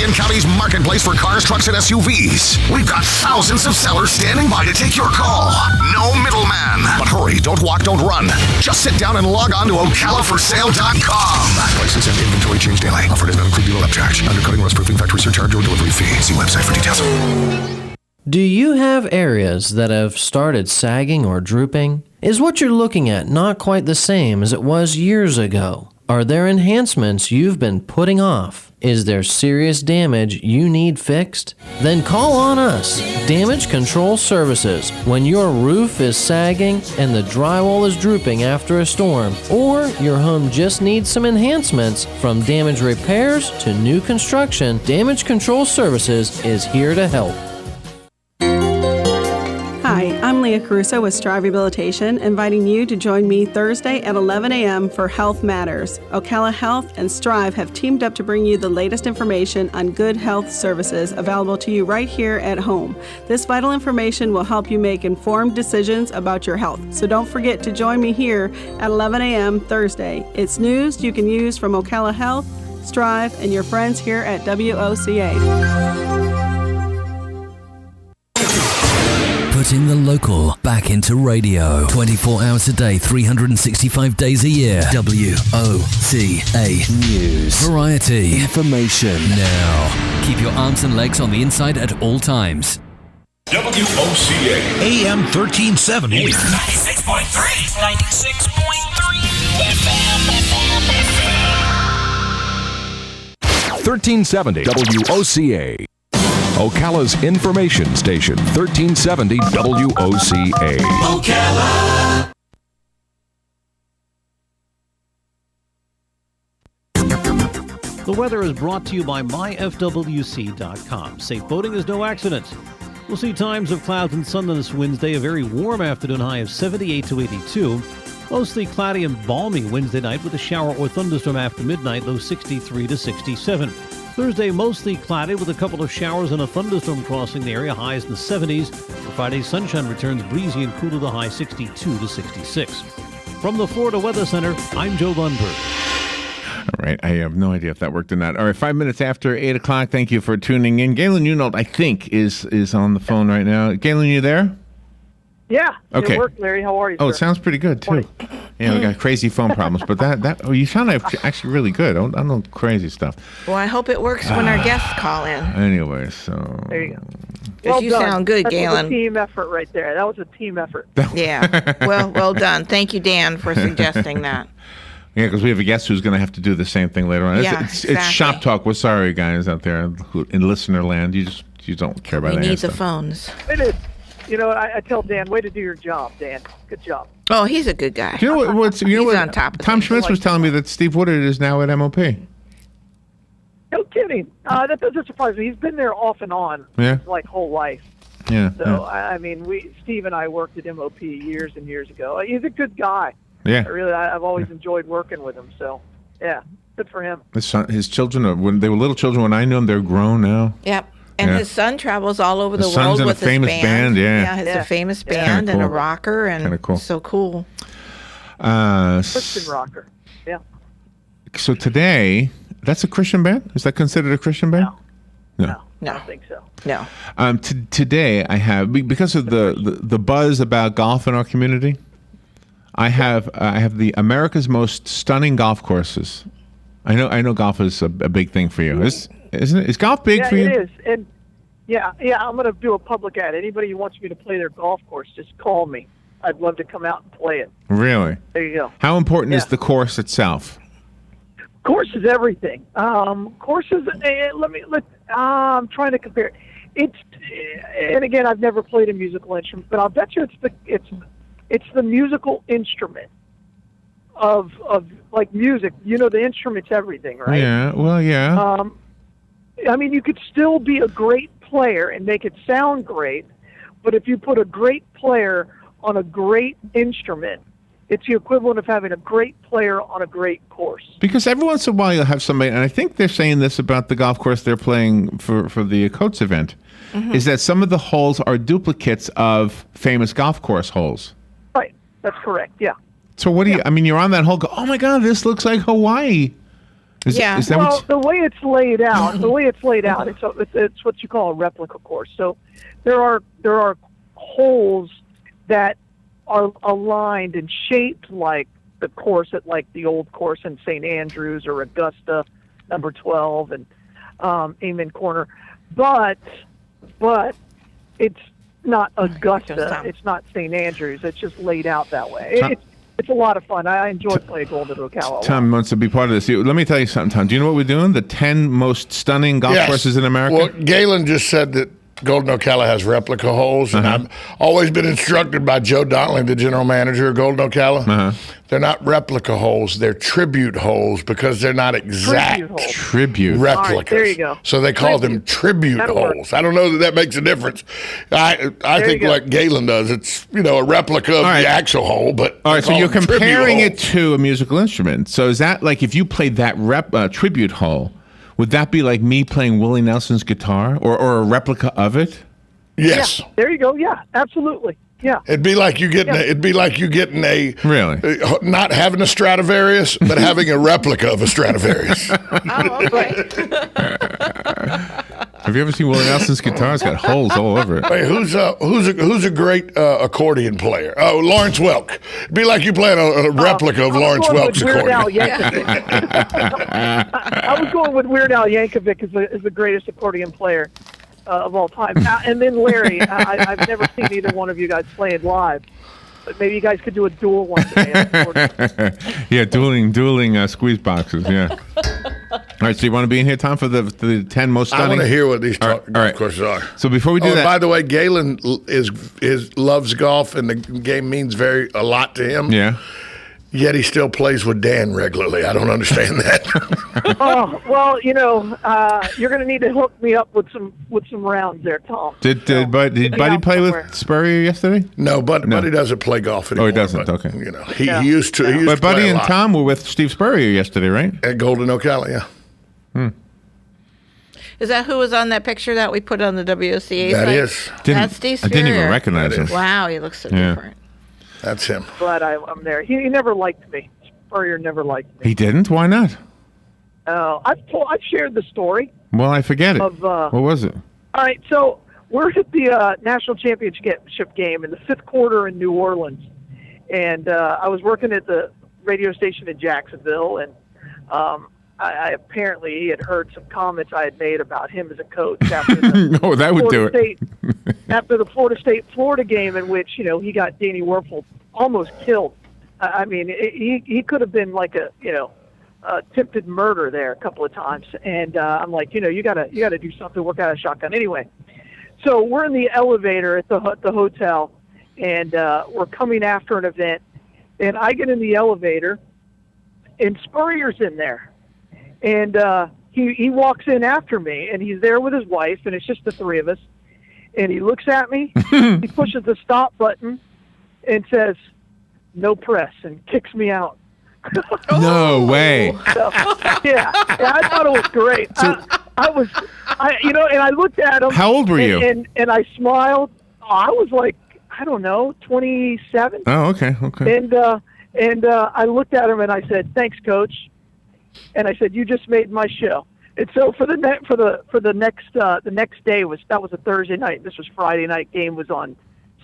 Bergen County's marketplace for cars, trucks, and SUVs. We've got thousands of sellers standing by to take your call. No middleman. But hurry, don't walk, don't run. Just sit down and log on to ocalaforsale.com. Prices and inventory change daily. Offer does not include dealer upcharge. Undercutting, rust-proofing, factory surcharge, or delivery fee. See website for details. Do you have areas that have started sagging or drooping? Is what you're looking at not quite the same as it was years ago? Are there enhancements you've been putting off? Is there serious damage you need fixed? Then call on us, Damage Control Services. When your roof is sagging and the drywall is drooping after a storm, or your home just needs some enhancements, from damage repairs to new construction, Damage Control Services is here to help. Hi, I'm Leah Caruso with Strive Rehabilitation, inviting you to join me Thursday at 11 a.m. for Health Matters. Ocala Health and Strive have teamed up to bring you the latest information on good health services available to you right here at home. This vital information will help you make informed decisions about your health. So don't forget to join me here at 11 a.m. Thursday. It's news you can use from Ocala Health, Strive, and your friends here at WOCA. Putting the local back into radio. 24 hours a day, 365 days a year. WOCA News. Variety. Information. Now. Keep your arms and legs on the inside at all times. WOCA. AM 1370. 96.3. 96.3. FM. 1370 WOCA. Ocala's information station, 1370 WOCA. Ocala. The weather is brought to you by myfwc.com. Safe boating is no accident. We'll see times of clouds and sun this Wednesday, a very warm afternoon high of 78 to 82. Mostly cloudy and balmy Wednesday night with a shower or thunderstorm after midnight, low 63 to 67. Thursday, mostly cloudy with a couple of showers and a thunderstorm crossing the area, highs in the 70s. For Friday, sunshine returns breezy and cool to the high 62 to 66. From the Florida Weather Center, I'm Joe Lundberg. All right, I have no idea if that worked or not. All right, 5 minutes after 8 o'clock, thank you for tuning in. Galen Unold, I think, is on the phone right now. Galen, you there? Yeah. Okay. Good work, Larry. How are you, Oh, sir? it sounds pretty good, too. Yeah, we got crazy phone problems, but you sound actually really good. I don't know crazy stuff. Well, I hope it works when our guests call in. Anyway, so... There you go. Because you sound good, Galen. That was a team effort right there. That was a team effort. Yeah. Well done. Thank you, Dan, for suggesting that. Yeah, because we have a guest who's going to have to do the same thing later on. Yeah, It's shop talk. We're sorry, guys, out there in listener land. You don't care about We any need of the stuff. phones. It is. You know, I tell Dan, way to do your job, Dan. Good job. Oh, he's a good guy. Do you know what? He's on top of Tom things. Schmitz was telling me that Steve Woodard is now at MOP. No kidding. That doesn't surprise me. He's been there off and on Yeah. his whole life. Yeah. So, I mean, Steve and I worked at MOP years and years ago. He's a good guy. Yeah. I've always enjoyed working with him. So, yeah, good for him. His children, when they were little children, when I knew them, they're grown now. Yep. And Yeah. his son travels all over the His son's world in a with famous his band, yeah. Yeah, he's Yeah. a famous Yeah. band and a Kinda cool. rocker, and Kinda cool. so cool. Christian rocker. Yeah. So today, that's a Christian band? Is that considered a Christian band? No. I don't think so. No. Today, I have, because of the buzz about golf in our community, I have the America's most stunning golf courses. I know golf is a big thing for you. Isn't it? Is golf big for you? Yeah, it is. And yeah, I'm going to do a public ad. Anybody who wants me to play their golf course, just call me. I'd love to come out and play it. Really? There you go. How important is Yeah. the course itself? Course is everything. Courses. I'm trying to compare. And again, I've never played a musical instrument, but I'll bet you it's the musical instrument of like music. You know, the instrument's everything, right? Yeah. Well, yeah. I mean, you could still be a great player and make it sound great, but if you put a great player on a great instrument, it's the equivalent of having a great player on a great course. Because every once in a while you'll have somebody, and I think they're saying this about the golf course they're playing for the Coates event, is that some of the holes are duplicates of famous golf course holes. Right. That's correct. Yeah. So what do you, I mean, you're on that hole, go, oh my God, this looks like Hawaii. Is that well, the way it's laid out, it's what you call a replica course. So there are holes that are aligned and shaped like the course at like the old course in St. Andrews or Augusta, number 12, and Amen Corner, but it's not Augusta. It's not St. Andrews. It's just laid out that way. It's a lot of fun. I enjoy playing Golden Ocala. Tom wants to be part of this. Let me tell you something, Tom. Do you know what we're doing? The 10 most stunning golf courses in America? Well, Galen just said that Golden Ocala has replica holes, and I've always been instructed by Joe Donley, the general manager of Golden Ocala. They're not replica holes; they're tribute holes because they're not exact tribute replicas. Right, there you go. So they call them tribute holes. I don't know that makes a difference. I think like Galen does, it's a replica of the actual hole. But all right, so you're comparing it to a musical instrument. So is that like if you played that tribute hole? Would that be like me playing Willie Nelson's guitar or a replica of it? Yes. Yeah, there you go. Yeah, absolutely. Yeah. It'd be like you getting a really not having a Stradivarius, but having a replica of a Stradivarius. Oh, okay. Have you ever seen Willie Nelson's guitar? It's got holes all over it. Wait, who's a great accordion player? Oh, Lawrence Welk. It'd be like you playing a replica of Lawrence Welk's accordion. I was going with Weird Al Yankovic as the greatest accordion player of all time. And then Larry. I've never seen either one of you guys play it live. But maybe you guys could do a duel one day. Yeah, dueling squeeze boxes. Yeah. All right, so you want to be in here, Tom, for the 10 most stunning? I want to hear what these golf courses are. So before we do that, by the way, Galen loves golf, and the game means a lot to him. Yeah. Yet he still plays with Dan regularly. I don't understand that. Oh well, you're going to need to hook me up with some rounds there, Tom. Did Buddy play with Spurrier yesterday? No, Buddy doesn't play golf anymore. Oh, he doesn't. But, okay. He used to. But Buddy and Tom were with Steve Spurrier yesterday, right? At Golden Ocala, yeah. Is that who was on that picture that we put on the WCA That site? is. That's Steve Spurrier. I didn't even recognize him. Wow, he looks so different. That's him. Glad I'm there. He never liked me. Spurrier never liked me. He didn't? Why not? I've shared the story. Well, I forget it. What was it? All right, so we're at the national championship game in the fifth quarter in New Orleans, and I was working at the radio station in Jacksonville, and I apparently he had heard some comments I had made about him as a coach after the no, that would do it. After the Florida State-Florida game in which, he got Danny Werfel almost killed. I mean, he could have been like attempted murder there a couple of times. And I'm like, you gotta do something, work out a shotgun. Anyway, so we're in the elevator at the hotel, and we're coming after an event. And I get in the elevator, and Spurrier's in there. And he walks in after me, and he's there with his wife, and it's just the three of us. And he looks at me, he pushes the stop button, and says, "No press," and kicks me out. No way. So, yeah, I thought it was great. So, and I looked at him. How old were you? And I smiled. I was like, I don't know, 27. Oh, okay. And I looked at him and I said, "Thanks, Coach." And I said, "You just made my show." And so for the next day that was a Thursday night. This was Friday night. Game was on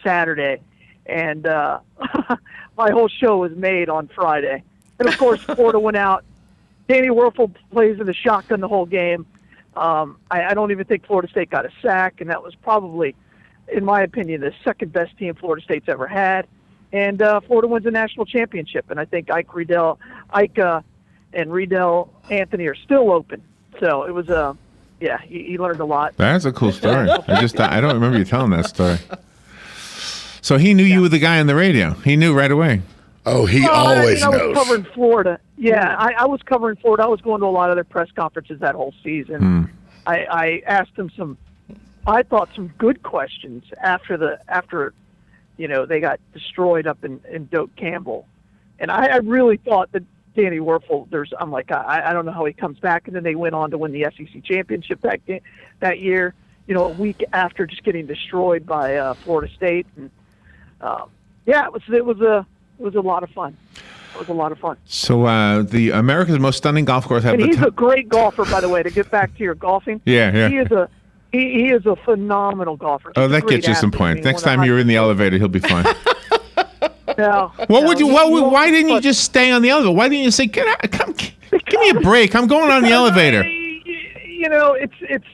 Saturday, and my whole show was made on Friday. And of course, Florida went out. Danny Werfel plays in the shotgun the whole game. I don't even think Florida State got a sack, and that was probably, in my opinion, the second best team Florida State's ever had. And Florida wins a national championship. And I think Ike and Riedel Anthony are still open. So it was he learned a lot. That's a cool story. I don't remember you telling that story. So he knew you were the guy on the radio. He knew right away. Oh, he always knows. I was covering Florida. Yeah, I was covering Florida. I was going to a lot of their press conferences that whole season. I asked him some good questions after they got destroyed up in Doak Campbell, and I really thought that Danny Werfel, I'm like, I don't know how he comes back. And then they went on to win the SEC championship that year, a week after just getting destroyed by Florida State. And it was a lot of fun. It was a lot of fun. So the America's Most Stunning Golf Course. And he's a great golfer, by the way. To get back to your golfing, Yeah. He is a phenomenal golfer. Oh, Just a that great gets you some athlete. points. I mean, Next time you're in the elevator, he'll be fine. Why didn't you just stay on the elevator? Why didn't you say, give me a break? I'm going on the elevator. You know, it's.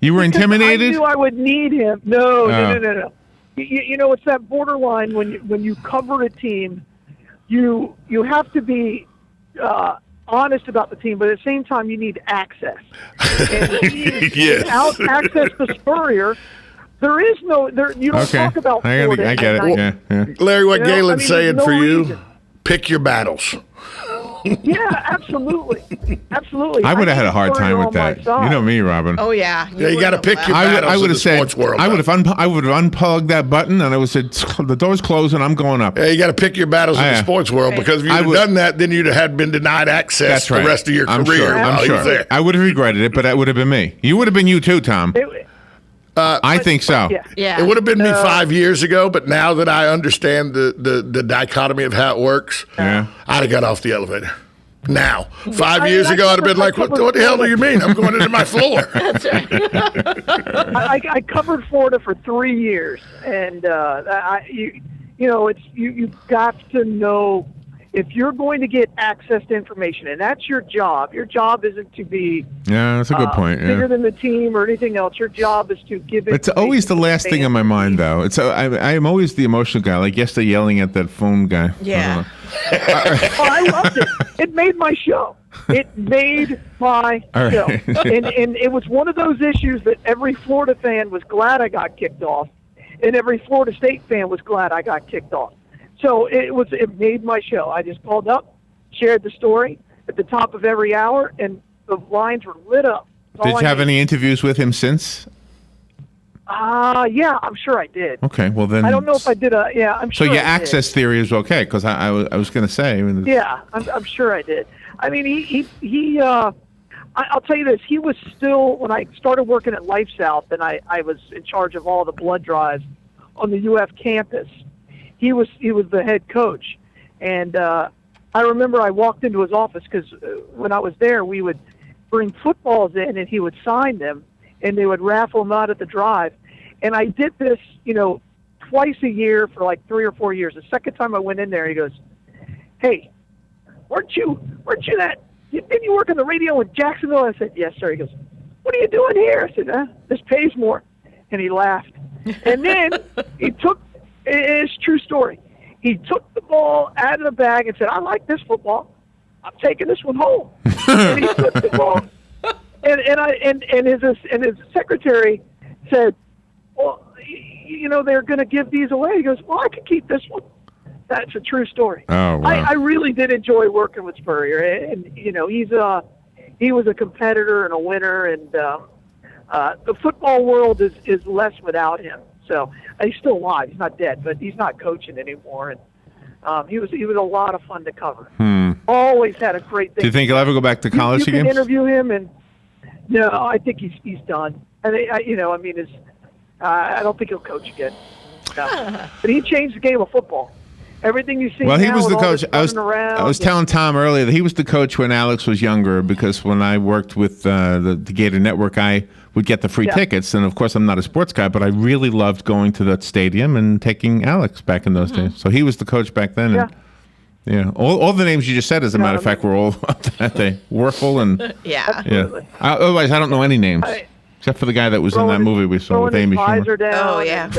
You were intimidated? I knew I would need him. No. You know, it's that borderline when you cover a team, you have to be honest about the team, but at the same time, you need access. And without access to Spurrier, there is no. You don't talk about. I get it. Yeah. Larry, what Galen's saying no for you? reason. Pick your battles. Yeah, absolutely. I would have had a hard time with that. You know me, Robin. Oh yeah. You got to pick your battles. I would in have the said, sports world. I would have unplugged that button, and I would have said, the door's closed, and I'm going up. Yeah, you got to pick your battles in the sports world, because if you'd have done that, then you'd have been denied access the rest of your career. I'm sure. I would have regretted it, but that would have been me. You would have been you too, Tom. I think so. Yeah. It would have been me 5 years ago, but now that I understand the dichotomy of how it works, I'd have got off the elevator. Now, 5 years ago, I'd have been like, what the hell do you mean? I'm going into my floor. That's right. I covered Florida for 3 years, and you've got to know if you're going to get access to information, and that's your job. Your job isn't to be that's a good point. bigger than the team or anything else. Your job is to give it. It's always the last thing in my mind, though. I'm always the emotional guy, like yesterday yelling at that phone guy. Yeah. I loved it. It made my show. It made my show. And it was one of those issues that every Florida fan was glad I got kicked off, and every Florida State fan was glad I got kicked off. So it made my show. I just called up, shared the story at the top of every hour, and the lines were lit up. Did you have any interviews with him since? Yeah, I'm sure I did. Okay, well then. I don't know if I did I'm sure. So your I access did. theory is okay, because I was going to say. Yeah, I'm sure I did. I mean, I'll tell you this. He was still, when I started working at LifeSouth, and I was in charge of all the blood drives on the UF campus. He was the head coach, and I remember I walked into his office because when I was there, we would bring footballs in, and he would sign them, and they would raffle them out at the drive. And I did this, twice a year for like 3 or 4 years. The second time I went in there, he goes, "Hey, weren't you didn't you work on the radio in Jacksonville?" I said, "Yes, sir." He goes, "What are you doing here?" I said, "This pays more." And he laughed. And then he took. It's a true story. He took the ball out of the bag and said, "I like this football. I'm taking this one home." And he took the ball, and his secretary said, "Well, they're going to give these away." He goes, "Well, I could keep this one." That's a true story. Oh, wow. I really did enjoy working with Spurrier, and he was a competitor and a winner, and the football world is less without him. So he's still alive. He's not dead, but he's not coaching anymore. And he was a lot of fun to cover. Always had a great thing. Do you think he'll ever go back to college you again? can interview him, and no, I think he's done. And I don't think he'll coach again. No. But he changed the game of football. Everything you see. Well, he was the now coach. with all this running around, I was telling Tom earlier that he was the coach when Alex was younger, because when I worked with the Gator Network, I would get the free tickets. And of course, I'm not a sports guy, but I really loved going to that stadium and taking Alex back in those days. So he was the coach back then. Yeah. And, all the names you just said, as a matter of fact, were all that day. Werfel and Absolutely. Otherwise, I don't know any names. Except for the guy that was in that movie we saw with Amy Schumer. Down, oh yeah, and,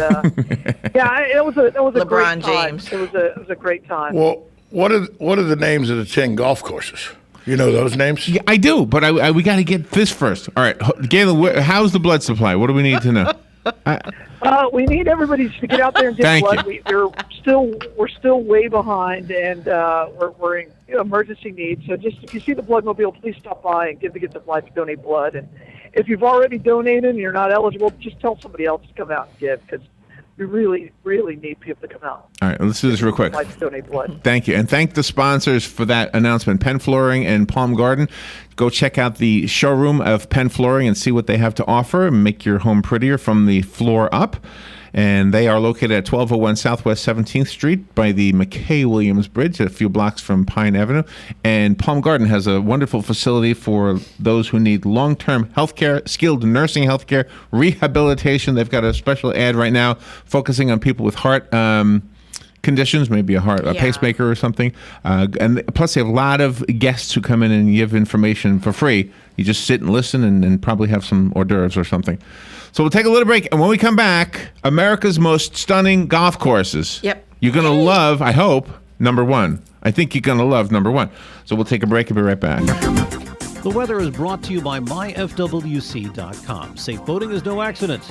it was a LeBron great time. James. It was a great time. Well, what are the names of the 10 golf courses? You know those names? Yeah, I do, but we got to get this first. All right, Galen, how's the blood supply? What do we need to know? We need everybody to get out there and get blood. We're still way behind, and we're in emergency needs. So just if you see the bloodmobile, please stop by and give the life to donate blood. And if you've already donated and you're not eligible, just tell somebody else to come out and give, because we really, really need people to come out. All right, let's do this real quick. Life to donate blood. Thank you. And thank the sponsors for that announcement. Penn Flooring and Palm Garden. Go check out the showroom of Penn Flooring and see what they have to offer and make your home prettier from the floor up. And they are located at 1201 Southwest 17th Street by the McKay-Williams Bridge, a few blocks from Pine Avenue. And Palm Garden has a wonderful facility for those who need long-term health care, skilled nursing health care, rehabilitation. They've got a special ad right now focusing on people with heart conditions, maybe a pacemaker or something. And plus, they have a lot of guests who come in and give information for free. You just sit and listen and probably have some hors d'oeuvres or something. So we'll take a little break. And when we come back, America's most stunning golf courses. Yep. You're going to love, I hope, number one. I think you're going to love number one. So we'll take a break and be right back. The weather is brought to you by myfwc.com. Safe boating is no accident.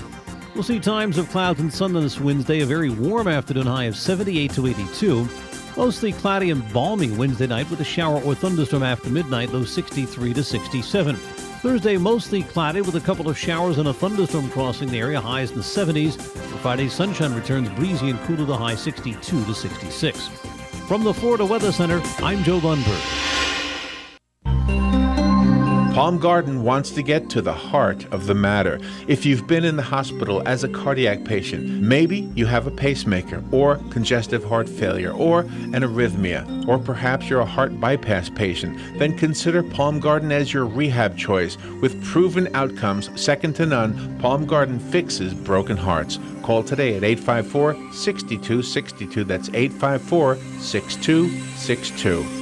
We'll see times of clouds and sun on this Wednesday. A very warm afternoon high of 78 to 82. Mostly cloudy and balmy Wednesday night with a shower or thunderstorm after midnight, low 63 to 67. Thursday, mostly cloudy with a couple of showers and a thunderstorm crossing the area, highs in the 70s. Friday, sunshine returns breezy and cool to the high 62 to 66. From the Florida Weather Center, I'm Joe Lundberg. Palm Garden wants to get to the heart of the matter. If you've been in the hospital as a cardiac patient, maybe you have a pacemaker or congestive heart failure or an arrhythmia, or perhaps you're a heart bypass patient, then consider Palm Garden as your rehab choice. With proven outcomes second to none, Palm Garden fixes broken hearts. Call today at 854-6262. That's 854-6262.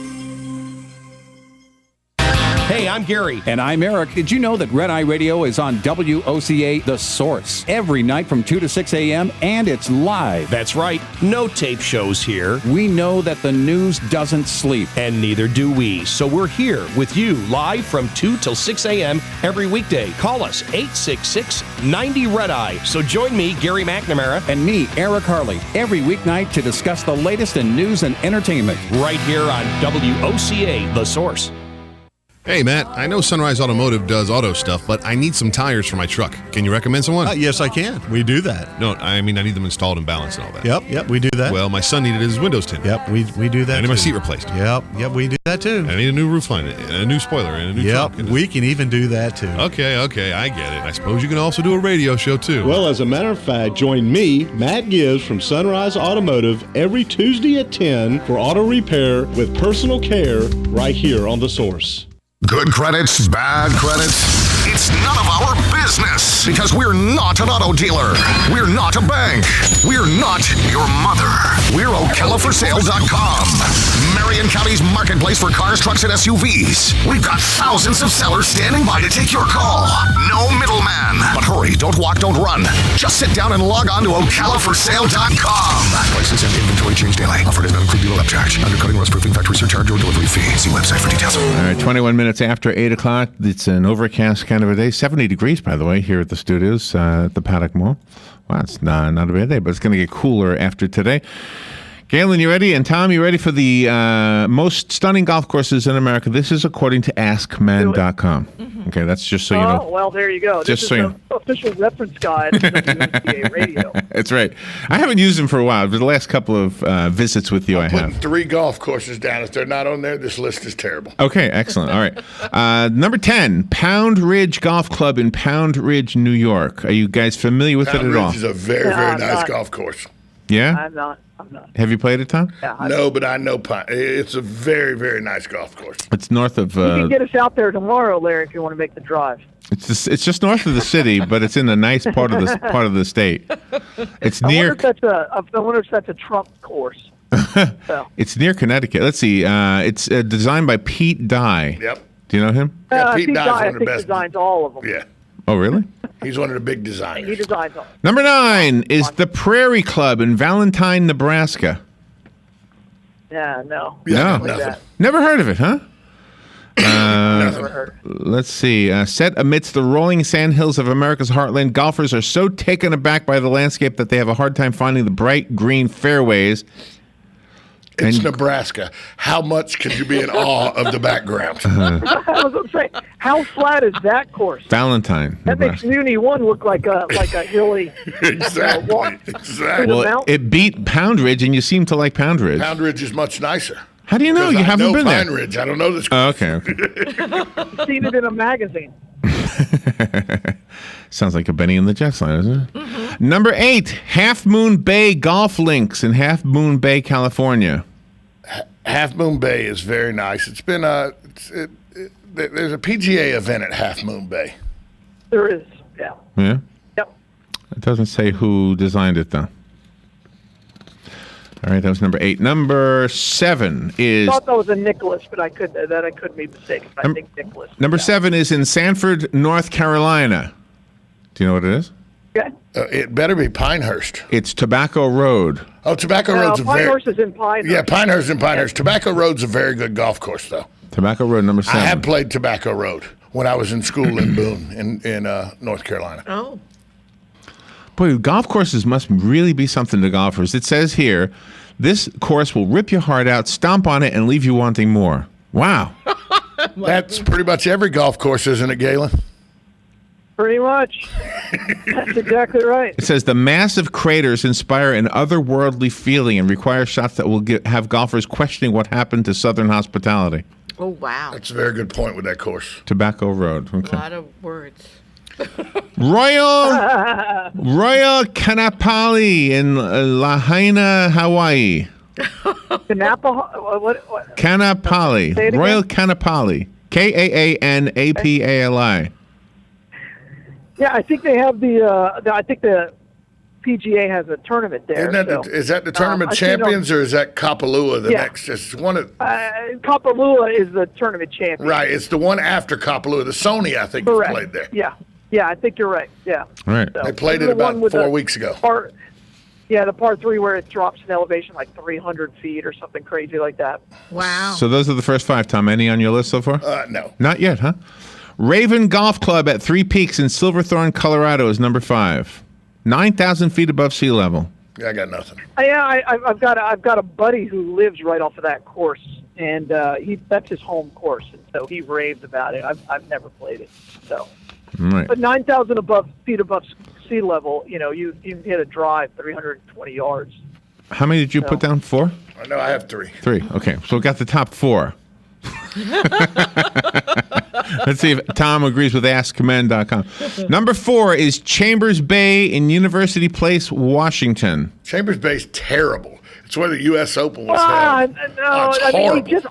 Hey, I'm Gary. And I'm Eric. Did you know that Red Eye Radio is on WOCA The Source every night from 2 to 6 a.m. and it's live? That's right. No tape shows here. We know that the news doesn't sleep. And neither do we. So we're here with you live from 2 till 6 a.m. every weekday. Call us 866-90-RED-EYE. So join me, Gary McNamara. And me, Eric Harley, every weeknight to discuss the latest in news and entertainment. Right here on WOCA The Source. Hey, Matt, I know Sunrise Automotive does auto stuff, but I need some tires for my truck. Can you recommend someone? Yes, I can. We do that. No, I mean, I need them installed and balanced and all that. Yep, we do that. Well, my son needed his windows tinted. Yep, we do that. I need my seat replaced. Yep, we do that too. I need a new roof line, and a new spoiler, and a new trunk. Yep, we can even do that too. Okay, I get it. I suppose you can also do a radio show too. Well, as a matter of fact, join me, Matt Gibbs from Sunrise Automotive, every Tuesday at 10 for auto repair with personal care right here on The Source. Good credits, bad credits. It's none of our business because we're not an auto dealer. We're not a bank. We're not your mother. We're OcalaForSale.com, Marion County's marketplace for cars, trucks, and SUVs. We've got thousands of sellers standing by to take your call. No middleman. But hurry, don't walk, don't run. Just sit down and log on to OcalaForSale.com. Prices and inventory change daily. Offer does not include dealer upcharge, undercutting, rust-proofing, factory surcharge, or delivery fee. See website for details. All right, 21 minutes after 8 o'clock. It's an overcast kind of a day. 70 degrees, by the way, here at the studios at the Paddock Mall. Wow, it's not a bad day, but it's going to get cooler after today. Galen, you ready? And Tom, you ready for the most stunning golf courses in America? This is according to AskMen.com. Okay, that's just so you know. Oh, well, there you go. Just this so is the official reference guide of WCA Radio. That's right. I haven't used them for a while. For the last couple of visits with you, I have. 3 golf courses down. If they're not on there, this list is terrible. Okay, excellent. All right. Number 10, Pound Ridge Golf Club in Pound Ridge, New York. Are you guys familiar with it at all? Pound Ridge is a very, very nice golf course. Yeah? I'm not. Have you played it, Tom? Yeah, no, but I know it's a very, very nice golf course. It's north of... you can get us out there tomorrow, Larry, if you want to make the drive. It's just north of the city, but it's in a nice part of the state. It's near... I wonder if that's a Trump course. It's near Connecticut. Let's see. It's designed by Pete Dye. Yep. Do you know him? Yeah, Pete Dye, one of the best. designs all of them. Yeah. Oh, really? He's one of the big designers. He designs all. Number 9 is the Prairie Club in Valentine, Nebraska. Yeah, no. No. Never heard of it, huh? Never heard. Let's see. Set amidst the rolling sandhills of America's heartland, golfers are so taken aback by the landscape that they have a hard time finding the bright green fairways. It's Nebraska. How much could you be in awe of the background? I was going to say, how flat is that course? Valentine. That makes Muni 1 look like a hilly. Exactly. Well, it beat Pound Ridge, and you seem to like Pound Ridge. Pound Ridge is much nicer. How do you know? You haven't been there. Pine Ridge. I don't know this. Oh, okay. I've seen it in a magazine. Sounds like a Benny and the Jets line, doesn't it? Mm-hmm. Number 8, Half Moon Bay Golf Links in Half Moon Bay, California. Half Moon Bay is very nice. It's been there's a PGA event at Half Moon Bay. There is, yeah. Yeah? Yep. It doesn't say who designed it, though. All right, that was number 8. Number 7 is... I thought that was a Nicholas, but I could be mistaken. I think Nicholas. Number 7 is in Sanford, North Carolina. Do you know what it is? Yeah. It better be Pinehurst. It's Tobacco Road. Oh, Tobacco Road's Pinehurst is in Pinehurst. Yeah, Pinehurst and Pinehurst. Tobacco Road's a very good golf course, though. Tobacco Road, number 7. I have played Tobacco Road when I was in school in Boone, in North Carolina. Oh. Boy, golf courses must really be something to golfers. It says here, this course will rip your heart out, stomp on it, and leave you wanting more. Wow. That's pretty much every golf course, isn't it, Galen? Pretty much. That's exactly right. It says the massive craters inspire an otherworldly feeling and require shots that will have golfers questioning what happened to Southern hospitality. Oh, wow. That's a very good point with that course. Tobacco Road. Okay. A lot of words. Royal Kanapali in Lahaina, Hawaii. Kanapali. Royal Kanapali. Kaanapali. Yeah, I think they have I think the PGA has a tournament there. Is that the Tournament Champions or is that Kapalua next? It's one of Kapalua is the tournament champion. Right, it's the one after Kapalua. The Sony, I think, Correct. played there. Yeah, I think you're right. Yeah. Right. So, They played it about 4 weeks ago. The par 3 where it drops in elevation like 300 feet or something crazy like that. Wow. So those are the first 5, Tom. Any on your list so far? No. Not yet, huh? Raven Golf Club at Three Peaks in Silverthorne, Colorado is number 5. 9,000 feet above sea level. Yeah, I got nothing. I've got a buddy who lives right off of that course, and that's his home course, and so he raved about it. I've never played it, so. Right. But 9,000 feet above sea level, you hit a drive 320 yards. How many did you put down? 4? No, I have 3. 3. Okay, so we got the top 4. Let's see if Tom agrees with AskCommand.com. Number 4 is Chambers Bay in University Place, Washington. Chambers Bay's terrible. It's where the U.S. Open was held.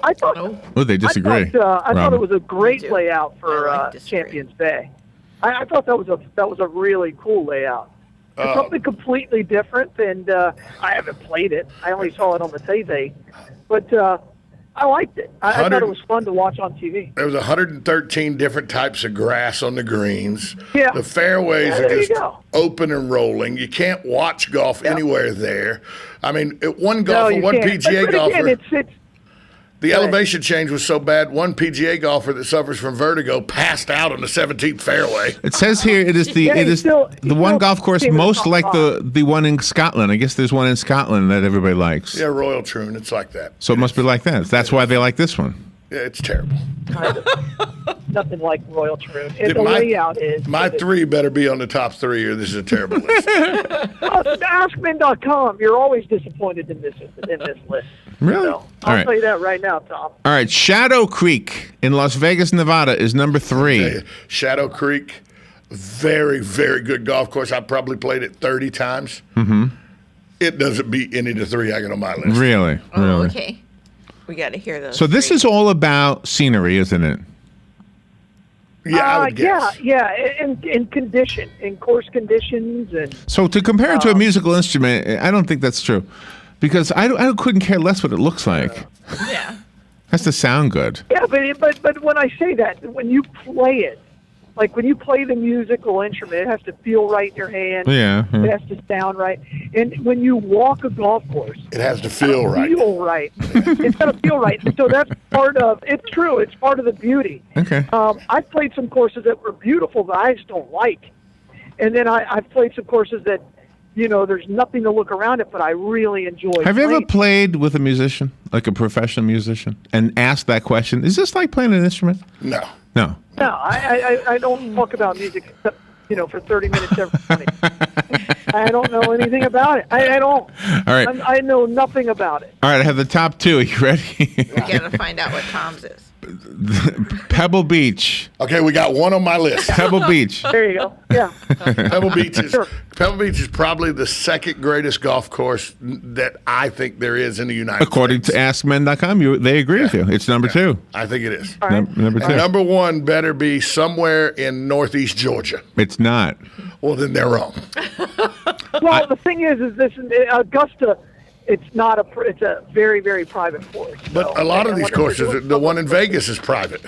I thought. Oh, they disagree. I thought it was a great layout for Champions Bay. I thought that was a really cool layout. It's something completely different, and I haven't played it. I only saw it on the TV, but I liked it. I thought it was fun to watch on TV. There was 113 different types of grass on the greens. Yeah. The fairways are there you just go. open and rolling. You can't watch golf anywhere there. I mean, one PGA golfer. The elevation change was so bad, one PGA golfer that suffers from vertigo passed out on the 17th fairway. It says here it is the one golf course most like the one in Scotland. I guess there's one in Scotland that everybody likes. Yeah, Royal Troon. It's like that. So it must be like that. That's why they like this one. Yeah, it's terrible. Nothing like Royal Troon. The layout is. My 3 better be on the top 3 or this is a terrible list. Askmen.com, you're always disappointed in this list. Really? So, I'll tell you that right now, Tom. All right, Shadow Creek in Las Vegas, Nevada is number 3. Shadow Creek, very, very good golf course. I probably played it 30 times. Mm-hmm. It doesn't beat any of the 3 I got on my list. Really? Oh, really? okay. We got to hear those. So this is all about scenery, isn't it? Yeah, I would guess. Yeah, in condition, in course conditions, and. So to compare it to a musical instrument, I don't think that's true, because I couldn't care less what it looks like. Yeah. Has to sound good. Yeah, but when I say that, when you play it, like when you play the musical instrument, it has to feel right in your hand. Yeah. It has to sound right. And when you walk a golf course, it has to feel right. Feel right. It's got to feel right. And so that's part of. It's true. It's part of the beauty. Okay. I've played some courses that were beautiful that I just don't like, and then I've played some courses that, there's nothing to look around it, but I really enjoy. Have you ever played with a musician, like a professional musician, and asked that question? Is this like playing an instrument? No. No. No, I don't talk about music except, for 30 minutes every morning. I don't know anything about it. I don't. All right. I know nothing about it. All right, I have the top 2. Are you ready? We got to find out what Tom's is. Pebble Beach. Okay, we got one on my list. Pebble Beach. There you go. Yeah. Pebble Beach is probably the second greatest golf course that I think there is in the United According States. to AskMen.com, they agree with you. It's number 2. I think it is. Number 2. And number 1 better be somewhere in northeast Georgia. It's not. Well, then they're wrong. Well, the thing is this Augusta. It's not it's a very, very private course. But a lot of these courses, the one in Vegas is private.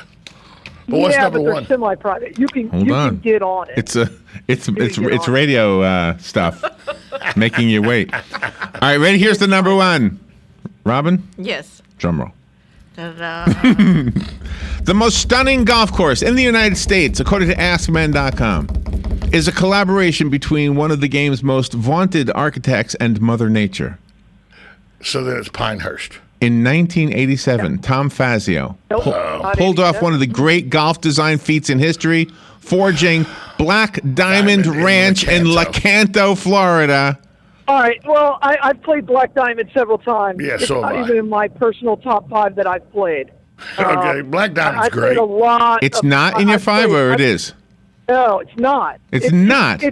But what's number but they're 1? Semi-private. You can on. can get on it. It's radio stuff, making you wait. All right, ready? Here's the number 1. Robin? Yes. Drum roll. Ta-da. The most stunning golf course in the United States, according to AskMen.com, is a collaboration between one of the game's most vaunted architects and Mother Nature. So then it's Pinehurst. In 1987, Tom Fazio pulled off one of the great golf design feats in history, forging Black Diamond Ranch in Lecanto, Florida. All right. Well, I've played Black Diamond several times. Yeah, it's so not have I. even in my personal top 5 that I've played. Okay, Black Diamond's I've great. played a lot. It's not in your 5, or it is? No, it's not. It's not.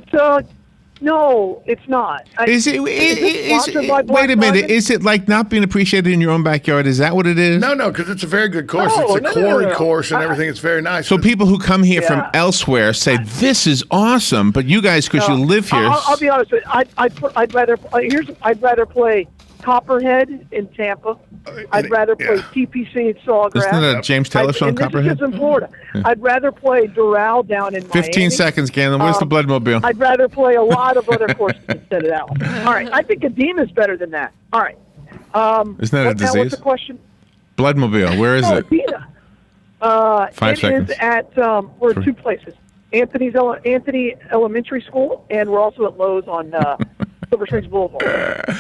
No, it's not. Is it? Wait a minute. Is it like not being appreciated in your own backyard? Is that what it is? No, because it's a very good course. It's a quarry course and everything. It's very nice. So people who come here from elsewhere say this is awesome, but you guys, because you live here, I'll be honest with you. I'd rather play Copperhead in Tampa. I'd rather play TPC in Sawgrass. Isn't that a James Taylor song, Copperhead? This is in Florida. I'd rather play Doral down in Miami. 15 seconds, Galen. Where's the Bloodmobile? I'd rather play a lot of other courses instead of that one. All right. I think Edina's better than that. All right. Isn't that a disease? What's the question? Bloodmobile. Where is it? Edina. 5 seconds. It is at, we're at 2 places. Anthony Elementary School, and we're also at Lowe's on Silver Springs Boulevard.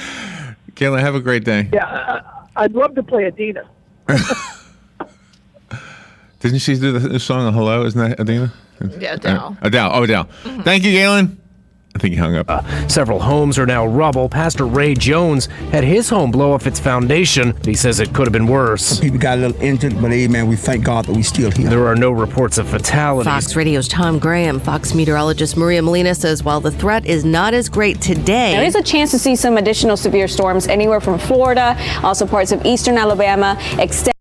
Galen, have a great day. Yeah, I'd love to play Edina. Didn't she do the song Hello? Isn't that Adina? Yeah, Adele. Adele. Oh, Adele. Mm-hmm. Thank you, Galen. I think he hung up. Several homes are now rubble. Pastor Ray Jones had his home blow off its foundation. He says it could have been worse. People got a little injured, but amen, we thank God that we still here. There are no reports of fatalities. Fox Radio's Tom Graham. Fox meteorologist Maria Molina says while the threat is not as great today, there is a chance to see some additional severe storms anywhere from Florida, also parts of eastern Alabama,